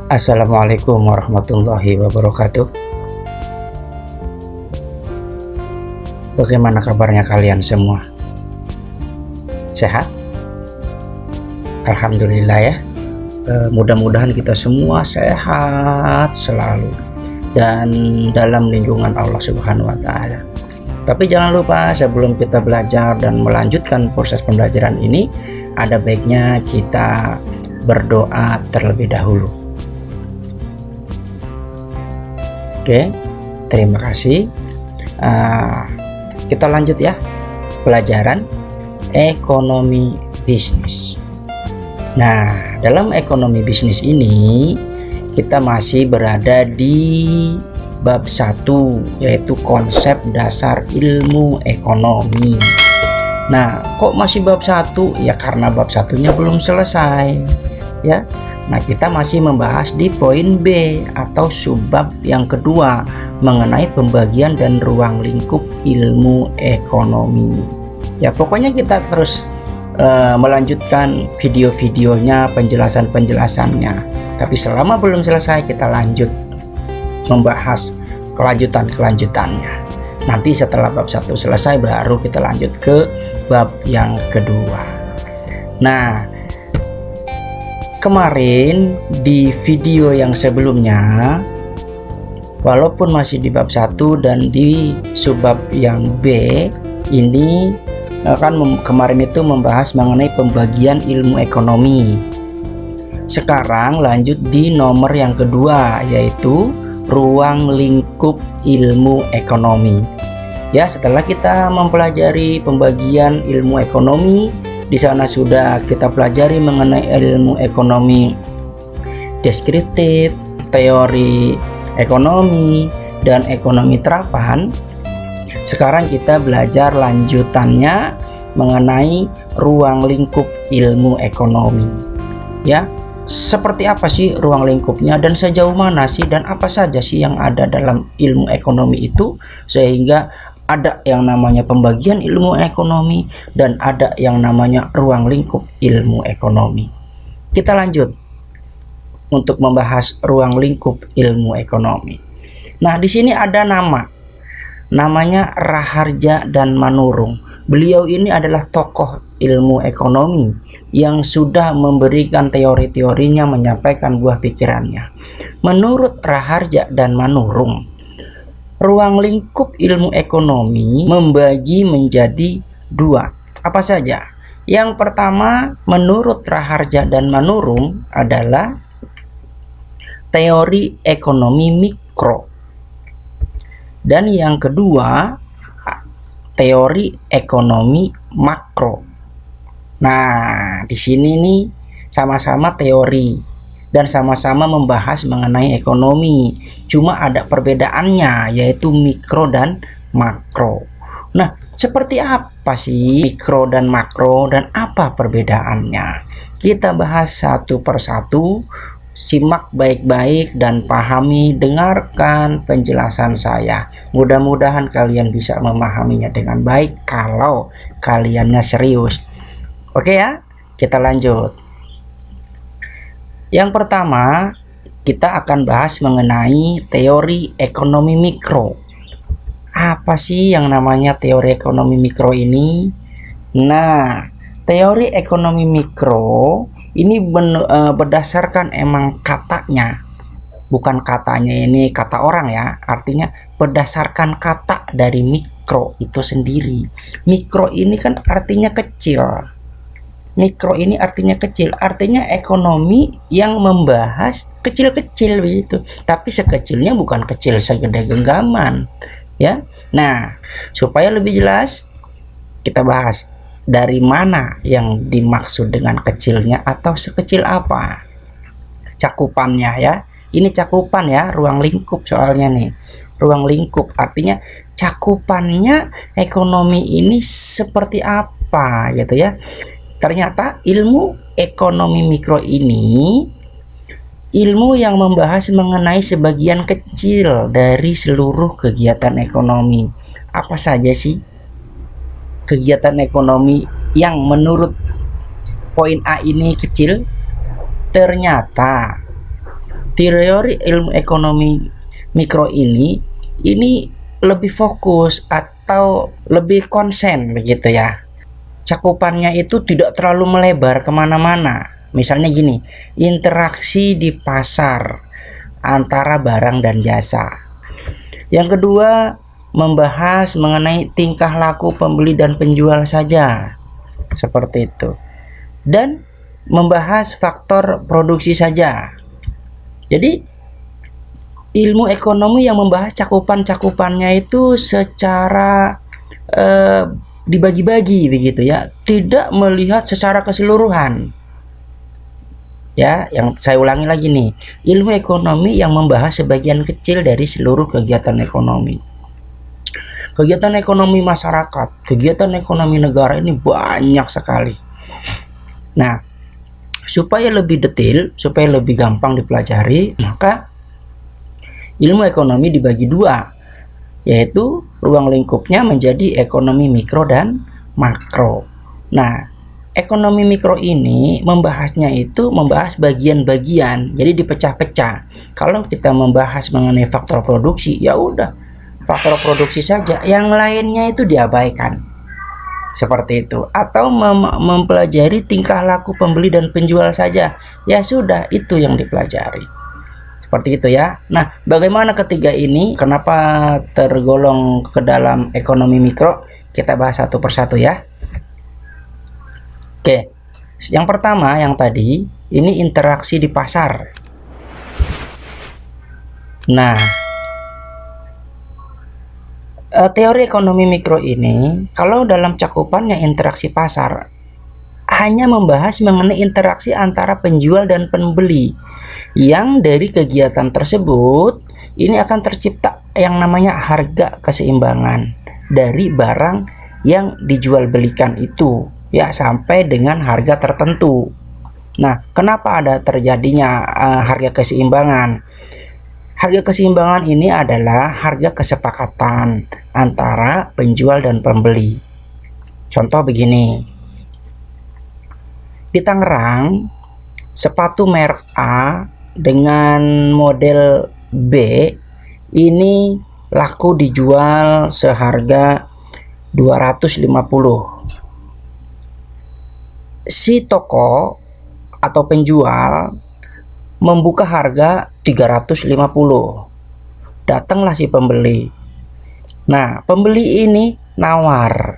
Assalamualaikum warahmatullahi wabarakatuh. Bagaimana kabarnya kalian semua? Sehat? Alhamdulillah ya. Mudah-mudahan kita semua sehat selalu dan dalam lindungan Allah Subhanahu wa Ta'ala. Tapi jangan lupa, sebelum kita belajar dan melanjutkan proses pembelajaran ini, ada baiknya kita berdoa terlebih dahulu. Oke, terima kasih. Kita lanjut ya, pelajaran ekonomi bisnis. Nah, dalam ekonomi bisnis ini kita masih berada di bab 1, yaitu konsep dasar ilmu ekonomi. Nah, kok masih bab 1? Ya karena bab 1-nya belum selesai ya. Nah, kita masih membahas di poin B atau subbab yang kedua mengenai pembagian dan ruang lingkup ilmu ekonomi. Ya, pokoknya kita terus melanjutkan video-videonya, penjelasan-penjelasannya. Tapi selama belum selesai, kita lanjut membahas kelanjutannya. Nanti setelah bab 1 selesai, baru kita lanjut ke bab yang kedua. Nah, kemarin di video yang sebelumnya, walaupun masih di bab 1 dan di subbab yang B, ini kemarin itu membahas mengenai pembagian ilmu ekonomi. Sekarang lanjut di nomor yang kedua, yaitu ruang lingkup ilmu ekonomi. Ya, setelah kita mempelajari pembagian ilmu ekonomi, di sana sudah kita pelajari mengenai ilmu ekonomi deskriptif, teori ekonomi, dan ekonomi terapan. Sekarang kita belajar lanjutannya mengenai ruang lingkup ilmu ekonomi. Ya, seperti apa sih ruang lingkupnya dan sejauh mana sih dan apa saja sih yang ada dalam ilmu ekonomi itu, sehingga ada yang namanya pembagian ilmu ekonomi dan ada yang namanya ruang lingkup ilmu ekonomi. Kita lanjut untuk membahas ruang lingkup ilmu ekonomi. Nah, di sini ada namanya Raharja dan Manurung. Beliau ini adalah tokoh ilmu ekonomi yang sudah memberikan teori-teorinya, menyampaikan buah pikirannya. Menurut Raharja dan Manurung, ruang lingkup ilmu ekonomi membagi menjadi 2. Apa saja? Yang pertama, menurut Raharja dan Manurung adalah teori ekonomi mikro. Dan yang kedua, teori ekonomi makro. Nah, di sini nih sama-sama teori dan sama-sama membahas mengenai ekonomi. Cuma ada perbedaannya, yaitu mikro dan makro. Nah, seperti apa sih mikro dan makro dan apa perbedaannya? Kita bahas satu persatu. Simak baik-baik dan pahami, dengarkan penjelasan saya. Mudah-mudahan kalian bisa memahaminya dengan baik kalau kaliannya serius. Oke ya, kita lanjut. Yang pertama, kita akan bahas mengenai teori ekonomi mikro. Apa sih yang namanya teori ekonomi mikro ini? Nah, teori ekonomi mikro ini berdasarkan emang katanya, bukan katanya ini kata orang ya, artinya berdasarkan kata dari mikro itu sendiri. Mikro ini kan artinya kecil. Mikro ini artinya kecil, artinya ekonomi yang membahas kecil-kecil begitu. Tapi sekecilnya bukan kecil segede genggaman, ya. Nah, supaya lebih jelas, kita bahas dari mana yang dimaksud dengan kecilnya atau sekecil apa cakupannya ya. Ini cakupan ya, ruang lingkup soalnya nih. Ruang lingkup artinya cakupannya ekonomi ini seperti apa gitu ya. Ternyata ilmu ekonomi mikro ini ilmu yang membahas mengenai sebagian kecil dari seluruh kegiatan ekonomi. Apa saja sih kegiatan ekonomi yang menurut poin A ini kecil? Ternyata teori ilmu ekonomi mikro ini lebih fokus atau lebih konsen begitu ya. Cakupannya itu tidak terlalu melebar kemana-mana. Misalnya gini, interaksi di pasar antara barang dan jasa. Yang kedua, membahas mengenai tingkah laku pembeli dan penjual saja, seperti itu. Dan membahas faktor produksi saja. Jadi ilmu ekonomi yang membahas cakupan-cakupannya itu secara dibagi-bagi begitu ya, tidak melihat secara keseluruhan. Ya, yang saya ulangi lagi nih, ilmu ekonomi yang membahas sebagian kecil dari seluruh kegiatan ekonomi. Kegiatan ekonomi masyarakat, kegiatan ekonomi negara ini banyak sekali. Nah, supaya lebih detail, supaya lebih gampang dipelajari, maka ilmu ekonomi dibagi dua, yaitu ruang lingkupnya menjadi ekonomi mikro dan makro. Nah, ekonomi mikro ini membahasnya itu membahas bagian-bagian, jadi dipecah-pecah. Kalau kita membahas mengenai faktor produksi, ya udah faktor produksi saja, yang lainnya itu diabaikan. Seperti itu. Atau mempelajari tingkah laku pembeli dan penjual saja, ya sudah, itu yang dipelajari. Seperti itu ya. Nah, bagaimana ketiga ini? Kenapa tergolong ke dalam ekonomi mikro? Kita bahas satu persatu ya. Oke, yang pertama yang tadi ini interaksi di pasar. Nah, teori ekonomi mikro ini kalau dalam cakupannya interaksi pasar hanya membahas mengenai interaksi antara penjual dan pembeli, yang dari kegiatan tersebut ini akan tercipta yang namanya harga keseimbangan dari barang yang dijual belikan itu, ya, sampai dengan harga tertentu. Nah, kenapa ada terjadinya harga keseimbangan? Harga keseimbangan ini adalah harga kesepakatan antara penjual dan pembeli. Contoh begini, di Tangerang, sepatu merek A dengan model B ini laku dijual seharga 250. Si toko atau penjual membuka harga 350. Datanglah si pembeli. Nah, pembeli ini nawar.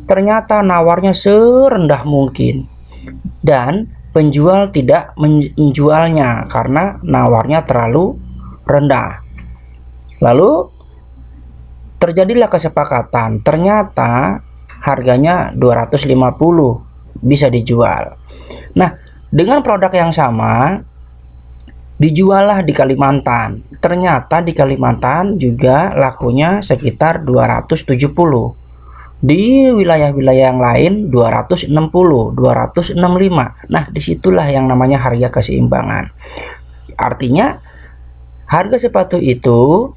Ternyata nawarnya serendah mungkin. Dan penjual tidak menjualnya karena nawarnya terlalu rendah. Lalu terjadilah kesepakatan. Ternyata harganya 250 bisa dijual. Nah, dengan produk yang sama dijuallah di Kalimantan. Ternyata di Kalimantan juga lakunya sekitar 270. Di wilayah-wilayah yang lain 260, 265. Nah, disitulah yang namanya harga keseimbangan. Artinya harga sepatu itu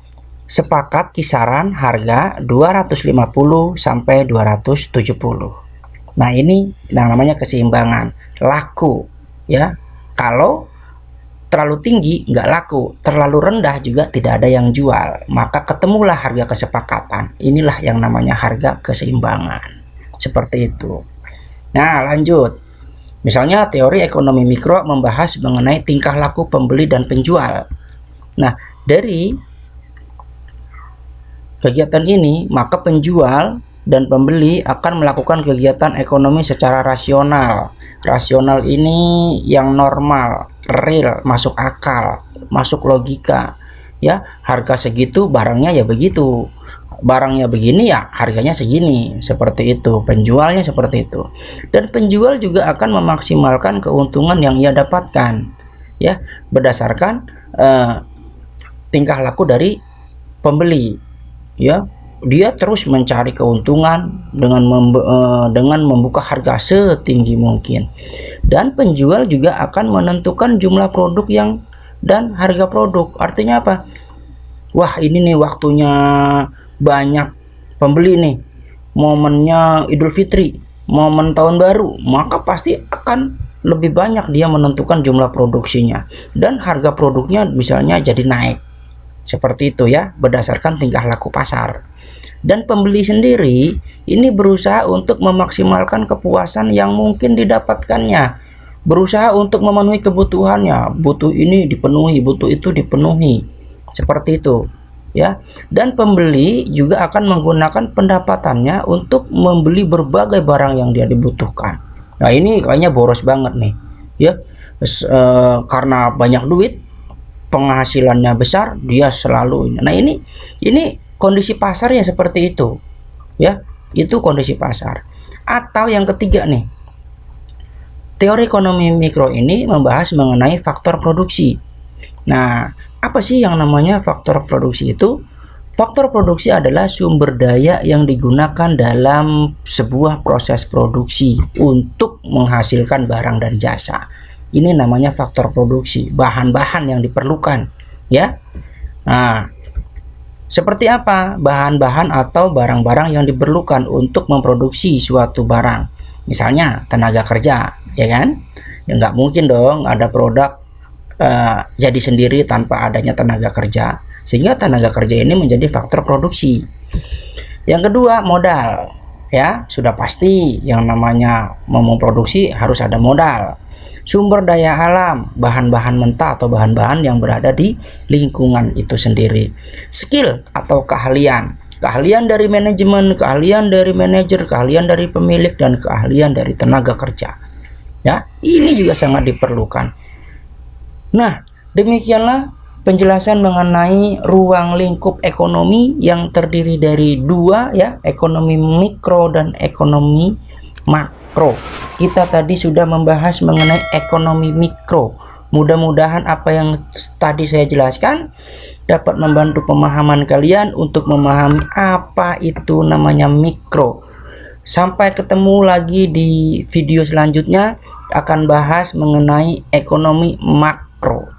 sepakat kisaran harga 250 sampai 270. Nah, ini yang namanya keseimbangan, laku ya. Kalau terlalu tinggi nggak laku, terlalu rendah juga tidak ada yang jual, maka ketemulah harga kesepakatan. Inilah yang namanya harga keseimbangan, seperti itu. Nah, lanjut. Misalnya teori ekonomi mikro membahas mengenai tingkah laku pembeli dan penjual. Nah, dari kegiatan ini maka penjual dan pembeli akan melakukan kegiatan ekonomi secara rasional. Rasional ini yang normal, real, masuk akal, masuk logika. Ya, harga segitu, barangnya ya begitu. Barangnya begini ya, harganya segini. Seperti itu, penjualnya seperti itu. Dan penjual juga akan memaksimalkan keuntungan yang ia dapatkan, ya, berdasarkan tingkah laku dari pembeli. Ya, dia terus mencari keuntungan dengan membuka harga setinggi mungkin. Dan penjual juga akan menentukan jumlah produk dan harga produk. Artinya apa? Wah, ini nih waktunya banyak pembeli nih, momennya Idul Fitri, momen tahun baru, maka pasti akan lebih banyak dia menentukan jumlah produksinya, dan harga produknya misalnya jadi naik. Seperti itu ya, berdasarkan tingkah laku pasar. Dan pembeli sendiri ini berusaha untuk memaksimalkan kepuasan yang mungkin didapatkannya, berusaha untuk memenuhi kebutuhannya, butuh ini dipenuhi, butuh itu dipenuhi, seperti itu ya. Dan pembeli juga akan menggunakan pendapatannya untuk membeli berbagai barang yang dia dibutuhkan. Nah, ini kayaknya boros banget nih ya. Karena banyak duit, penghasilannya besar, dia selalu. Nah, ini kondisi pasarnya seperti itu ya. Itu kondisi pasar. Atau yang ketiga nih, teori ekonomi mikro ini membahas mengenai faktor produksi. Nah, apa sih yang namanya faktor produksi itu? Faktor produksi adalah sumber daya yang digunakan dalam sebuah proses produksi untuk menghasilkan barang dan jasa. Ini namanya faktor produksi, bahan-bahan yang diperlukan ya. Nah, seperti apa bahan-bahan atau barang-barang yang diperlukan untuk memproduksi suatu barang? Misalnya tenaga kerja, ya kan? Ya nggak mungkin dong ada produk jadi sendiri tanpa adanya tenaga kerja, sehingga tenaga kerja ini menjadi faktor produksi. Yang kedua, modal ya. Sudah pasti yang namanya mau memproduksi harus ada modal. Sumber daya alam, bahan-bahan mentah atau bahan-bahan yang berada di lingkungan itu sendiri. Skill atau keahlian dari manajemen, keahlian dari manajer, keahlian dari pemilik, dan keahlian dari tenaga kerja ya. Ini juga sangat diperlukan. Nah, demikianlah penjelasan mengenai ruang lingkup ekonomi yang terdiri dari dua ya, ekonomi mikro dan ekonomi makro. Kita tadi sudah membahas mengenai ekonomi mikro. Mudah-mudahan apa yang tadi saya jelaskan dapat membantu pemahaman kalian untuk memahami apa itu namanya mikro. Sampai ketemu lagi di video selanjutnya, akan bahas mengenai ekonomi makro.